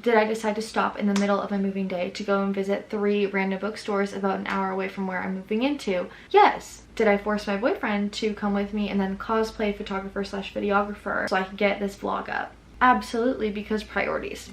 Did I decide to stop in the middle of my moving day to go and visit 3 random bookstores about an hour away from where I'm moving into? Yes. Did I force my boyfriend to come with me and then cosplay photographer slash videographer so I could get this vlog up? Absolutely, because priorities.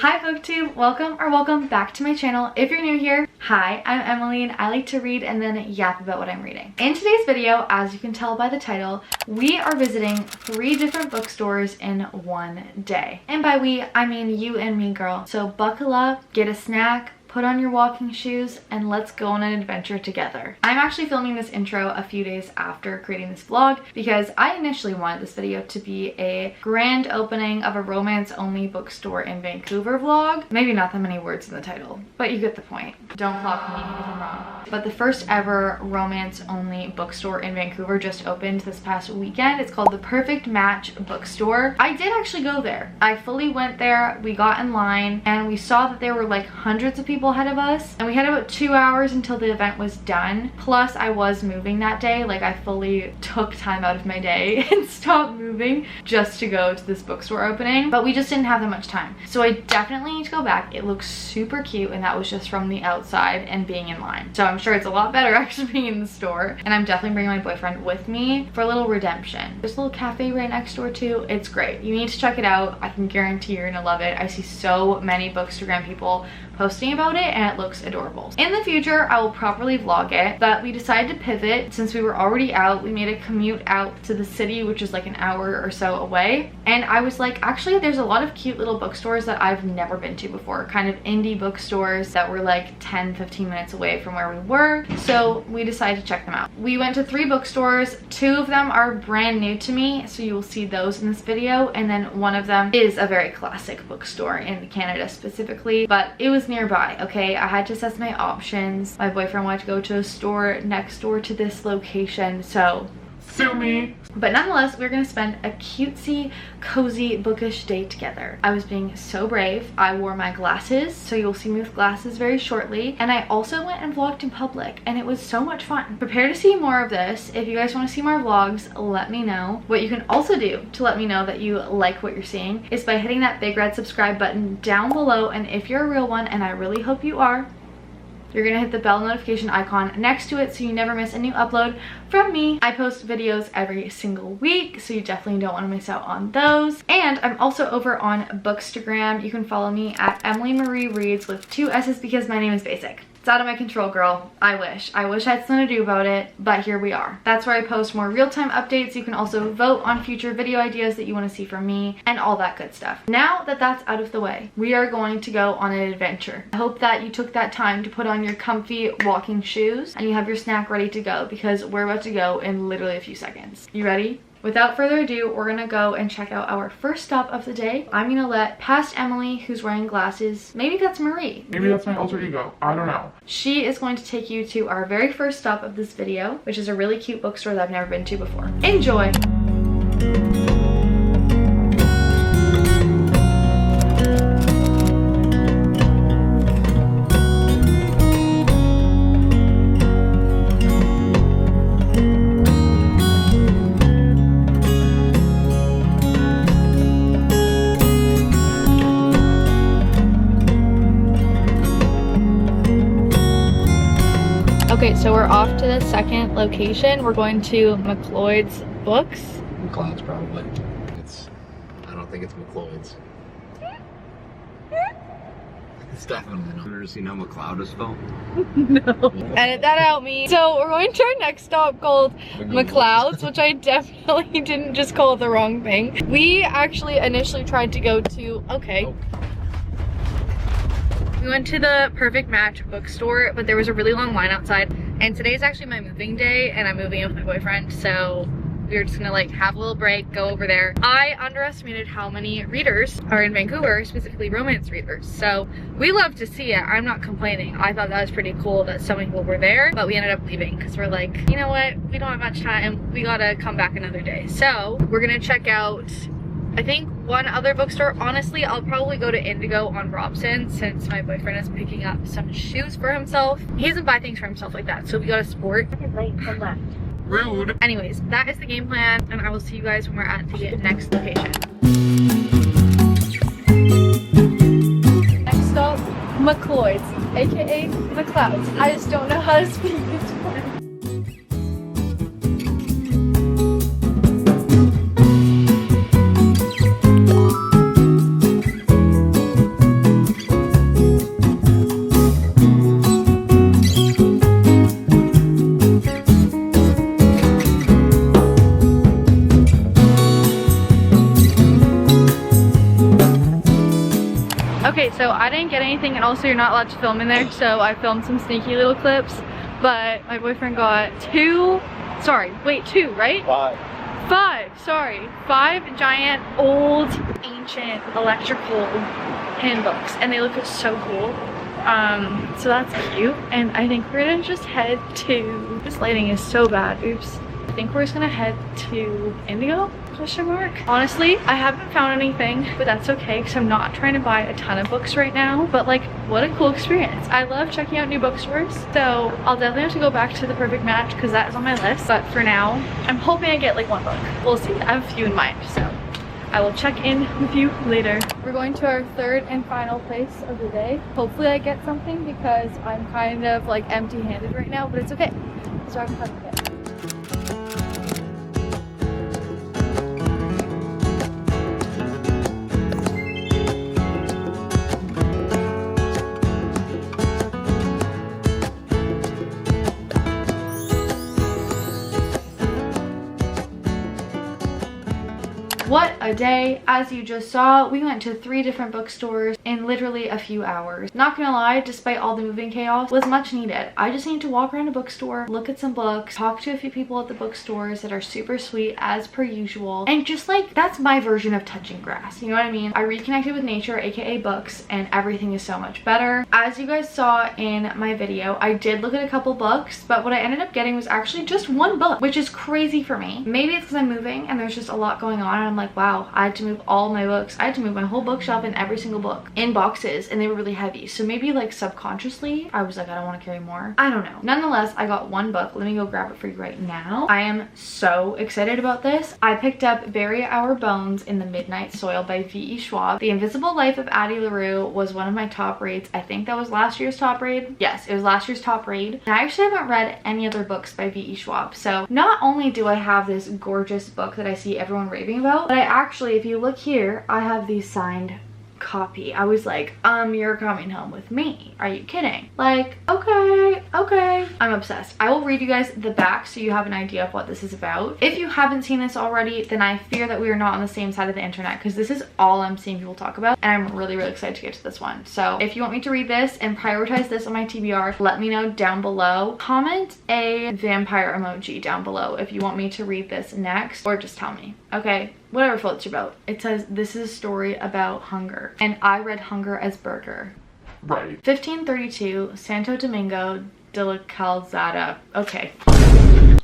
Hi booktube, welcome back to my channel. If you're new here, hi, I'm Emily and I like to read and then yap about what I'm reading. In today's video, as you can tell by the title, we are visiting 3 different bookstores in one day. And by we, I mean you and me, girl. So buckle up, get a snack, put on your walking shoes, and let's go on an adventure together. I'm actually filming this intro a few days after creating this vlog because I initially wanted this video to be a grand opening of a romance-only bookstore in Vancouver vlog. Maybe not that many words in the title, but you get the point. Don't clock me if I'm wrong. But the first ever romance-only bookstore in Vancouver just opened this past weekend. It's called the Perfect Match Bookstore. I did actually go there. I fully went there, we got in line, and we saw that there were like hundreds of people ahead of us, and we had about 2 hours until the event was done. Plus I was moving that day, like I fully took time out of my day and stopped moving just to go to this bookstore opening, but we just didn't have that much time. So I definitely need to go back. It looks super cute, and that was just from the outside and being in line. So I'm sure it's a lot better actually being in the store, and I'm definitely bringing my boyfriend with me for a little redemption. There's a little cafe right next door too. It's great. You need to check it out. I can guarantee you're gonna love it. I see so many Bookstagram people posting about it and it looks adorable. In the future, I will properly vlog it, but we decided to pivot since we were already out. We made a commute out to the city, which is like an hour or so away. And I was like, actually, there's a lot of cute little bookstores that I've never been to before, kind of indie bookstores that were like 10-15 minutes away from where we were. So we decided to check them out. We went to 3 bookstores. 2 of them are brand new to me, so you will see those in this video. And then one of them is a very classic bookstore in Canada specifically, but it was nearby. Okay, I had to assess my options. My boyfriend wanted to go to a store next door to this location, so sue me. But nonetheless, we're gonna spend a cutesy, cozy, bookish day together. I was being so brave. I wore my glasses, so you'll see me with glasses very shortly. And I also went and vlogged in public, and it was so much fun. Prepare to see more of this. If you guys want to see more vlogs, let me know. What you can also do to let me know that you like what you're seeing is by hitting that big red subscribe button down below. And if you're a real one, and I really hope you are, you're gonna hit the bell notification icon next to it so you never miss a new upload from me. I post videos every single week, so you definitely don't want to miss out on those. And I'm also over on Bookstagram. You can follow me at Emily Marie Reads with 2 S's because my name is basic. It's out of my control, girl. I wish I had something to do about it, but here we are. That's where I post more real-time updates. You can also vote on future video ideas that you want to see from me and all that good stuff. Now that that's out of the way, we are going to go on an adventure. I hope that you took that time to put on your comfy walking shoes and you have your snack ready to go because we're about to go in literally a few seconds. You ready? Without further ado, we're gonna go and check out our first stop of the day. I'm gonna let past Emily, who's wearing glasses, maybe that's Marie. Maybe that's my alter ego. I don't know. She is going to take you to our very first stop of this video, which is a really cute bookstore that I've never been to before. Enjoy! Okay, so we're off to the second location. We're going to McLeod's Books. McLeod's probably. I don't think it's McLeod's. It's definitely not. I've never seen how McLeod is spelled. No. Edit that out, me. So we're going to our next stop called McLeod's, which I definitely didn't just call the wrong thing. We actually initially tried to go to, we went to the Perfect Match bookstore, but there was a really long line outside. And today is actually my moving day, and I'm moving with my boyfriend, so we were just gonna like have a little break, go over there. I underestimated how many readers are in Vancouver, specifically romance readers. So we love to see it. I'm not complaining. I thought that was pretty cool that so many people were there, but we ended up leaving because we're like, you know what? We don't have much time. We gotta come back another day. So we're gonna check out, I think, one other bookstore. Honestly, I'll probably go to Indigo on Robson since my boyfriend is picking up some shoes for himself. He doesn't buy things for himself like that, so we got a sport. Second lane from left. Rude. Anyways, that is the game plan, and I will see you guys when we're at the next location. Next stop, McCloyd's, aka McClouds. I just don't know how to speak this word. Okay, so I didn't get anything, and also you're not allowed to film in there, so I filmed some sneaky little clips, but my boyfriend got two, right? Five giant, old, ancient, electrical handbooks, and they look so cool. So that's cute, and I think we're gonna just head to, this lighting is so bad, oops. I think we're just gonna head to Indigo? Question mark. Honestly, I haven't found anything, but that's okay because I'm not trying to buy a ton of books right now. But like, what a cool experience. I love checking out new bookstores. So I'll definitely have to go back to the perfect match because that is on my list. But for now, I'm hoping I get like one book. We'll see. I have a few in mind, so I will check in with you later. We're going to our third and final place of the day. Hopefully I get something because I'm kind of like empty-handed right now, but it's okay. So I'm fine with it. What a day. As you just saw, we went to 3 different bookstores in literally a few hours. Not gonna lie, despite all the moving chaos, was much needed. I just need to walk around a bookstore, look at some books, talk to a few people at the bookstores that are super sweet as per usual, and just like, that's my version of touching grass, you know what I mean? I reconnected with nature, aka books, and everything is so much better. As you guys saw in my video, I did look at a couple books, but what I ended up getting was actually just one book, which is crazy for me. Maybe it's because I'm moving and there's just a lot going on, and I'm like, wow, I had to move all my books. I had to move my whole bookshelf and every single book in boxes, and they were really heavy. So maybe like subconsciously, I was like, I don't want to carry more. I don't know. Nonetheless, I got one book. Let me go grab it for you right now. I am so excited about this. I picked up Bury Our Bones in the Midnight Soil by V.E. Schwab. The Invisible Life of Addie LaRue was one of my top reads. I think that was last year's top read. Yes, it was last year's top read. And I actually haven't read any other books by V.E. Schwab. So not only do I have this gorgeous book that I see everyone raving about, but I actually, if you look here, I have the signed copy. I was like, you're coming home with me. Are you kidding? Like, okay. I'm obsessed. I will read you guys the back so you have an idea of what this is about. If you haven't seen this already, then I fear that we are not on the same side of the internet because this is all I'm seeing people talk about, and I'm really excited to get to this one. So if you want me to read this and prioritize this on my TBR, let me know down below. Comment a vampire emoji down below if you want me to read this next, or just tell me, okay? Whatever floats your boat. It says, this is a story about hunger, and I read hunger as burger. Right. 1532, Santo Domingo de la Calzada. Okay.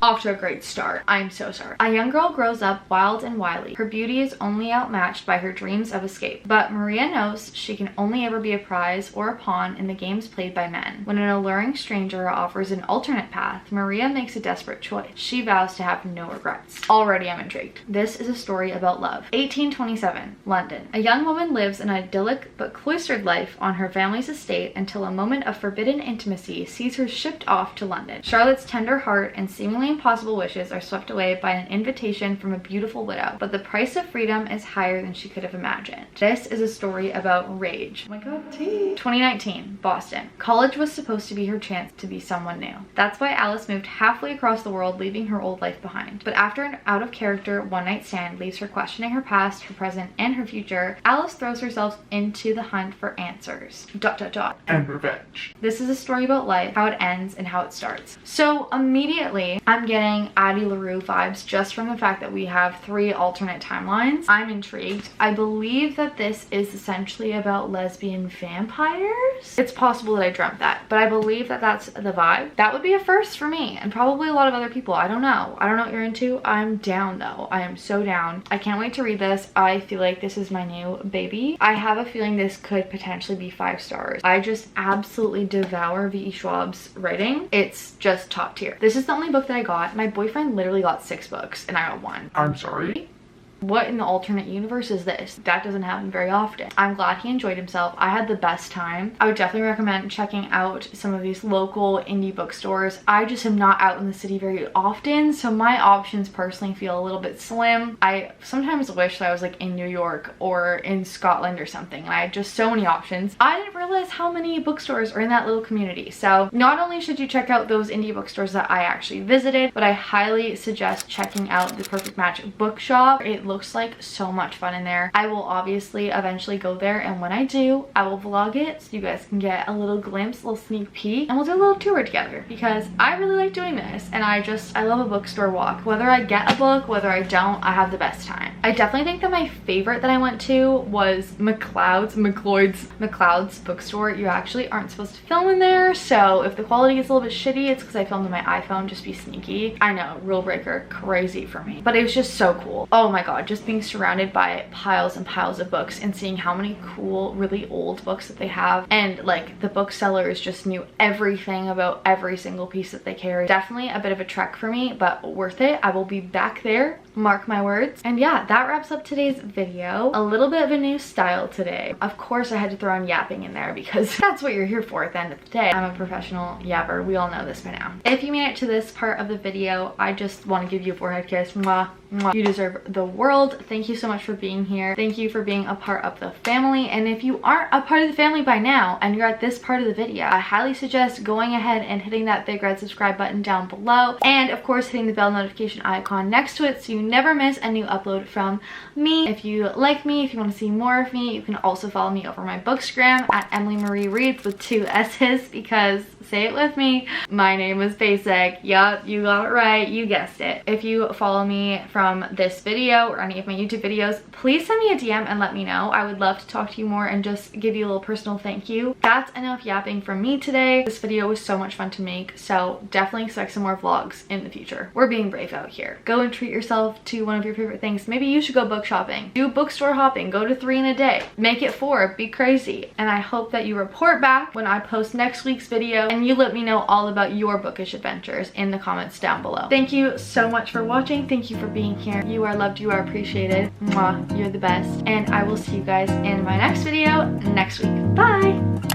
Off to a great start. I'm so sorry. A young girl grows up wild and wily. Her beauty is only outmatched by her dreams of escape. But Maria knows she can only ever be a prize or a pawn in the games played by men. When an alluring stranger offers an alternate path, Maria makes a desperate choice. She vows to have no regrets. Already I'm intrigued. This is a story about love. 1827, London. A young woman lives an idyllic but cloistered life on her family's estate until a moment of forbidden intimacy sees her shipped off to London. Charlotte's tender heart and seemingly impossible wishes are swept away by an invitation from a beautiful widow, but the price of freedom is higher than she could have imagined. This is a story about rage. Oh my god, tea. 2019, Boston. College was supposed to be her chance to be someone new. That's why Alice moved halfway across the world, leaving her old life behind. But after an out-of-character one-night stand leaves her questioning her past, her present, and her future, Alice throws herself into the hunt for answers. ... And revenge. This is a story about life, how it ends, and how it starts. So immediately, I'm getting Addie LaRue vibes just from the fact that we have 3 alternate timelines. I'm intrigued. I believe that this is essentially about lesbian vampires. It's possible that I dreamt that, but I believe that that's the vibe. That would be a first for me, and probably a lot of other people. I don't know. I don't know what you're into. I'm down though. I am so down. I can't wait to read this. I feel like this is my new baby. I have a feeling this could potentially be 5 stars. I just absolutely devour V.E. Schwab's writing. It's just top tier. This is the only book that I got? My boyfriend literally got 6 books and I got 1. I'm sorry? What in the alternate universe is this? That doesn't happen very often. I'm glad he enjoyed himself. I had the best time. I would definitely recommend checking out some of these local indie bookstores. I just am not out in the city very often, so my options personally feel a little bit slim. I sometimes wish that I was like in New York or in Scotland or something, and I had just so many options. I didn't realize how many bookstores are in that little community. So not only should you check out those indie bookstores that I actually visited, but I highly suggest checking out the Perfect Match bookshop. It looks like so much fun in there. I will obviously eventually go there, and when I do, I will vlog it so you guys can get a little glimpse, a little sneak peek, and we'll do a little tour together because I really like doing this, and I love a bookstore walk. Whether I get a book, whether I don't, I have the best time. I definitely think that my favorite that I went to was McLeod's bookstore. You actually aren't supposed to film in there, so if the quality is a little bit shitty, it's because I filmed on my iPhone. Just be sneaky. I know, rule breaker, crazy for me, but it was just so cool. Oh my god, just being surrounded by piles and piles of books and seeing how many cool, really old books that they have, and like the booksellers just knew everything about every single piece that they carry. Definitely a bit of a trek for me, but worth it. I will be back there, mark my words. And yeah, that wraps up today's video. A little bit of a new style today. Of course I had to throw in yapping in there because that's what you're here for at the end of the day. I'm a professional yapper. We all know this by now. If you made it to this part of the video, I just want to give you a forehead kiss. Mwah, mwah. You deserve the world. Thank you so much for being here. Thank you for being a part of the family. And if you aren't a part of the family by now and you're at this part of the video, I highly suggest going ahead and hitting that big red subscribe button down below, and of course hitting the bell notification icon next to it so you never miss a new upload from me. If you like me, if you want to see more of me, you can also follow me over my Bookstagram at Emily Marie Reads with 2 S's, because say it with me, my name is basic. Yup, you got it right, you guessed it. If you follow me from this video or any of my YouTube videos, please send me a DM and let me know. I would love to talk to you more and just give you a little personal thank you. That's enough yapping from me today. This video was so much fun to make, so definitely expect some more vlogs in the future. We're being brave out here. Go and treat yourself to one of your favorite things. Maybe you should go book shopping. Do bookstore hopping. Go to 3 in a day. Make it 4. Be crazy. And I hope that you report back when I post next week's video and you let me know all about your bookish adventures in the comments down below. Thank you so much for watching. Thank you for being here. You are loved. You are appreciated. Mwah. You're the best. And I will see you guys in my next video next week. Bye!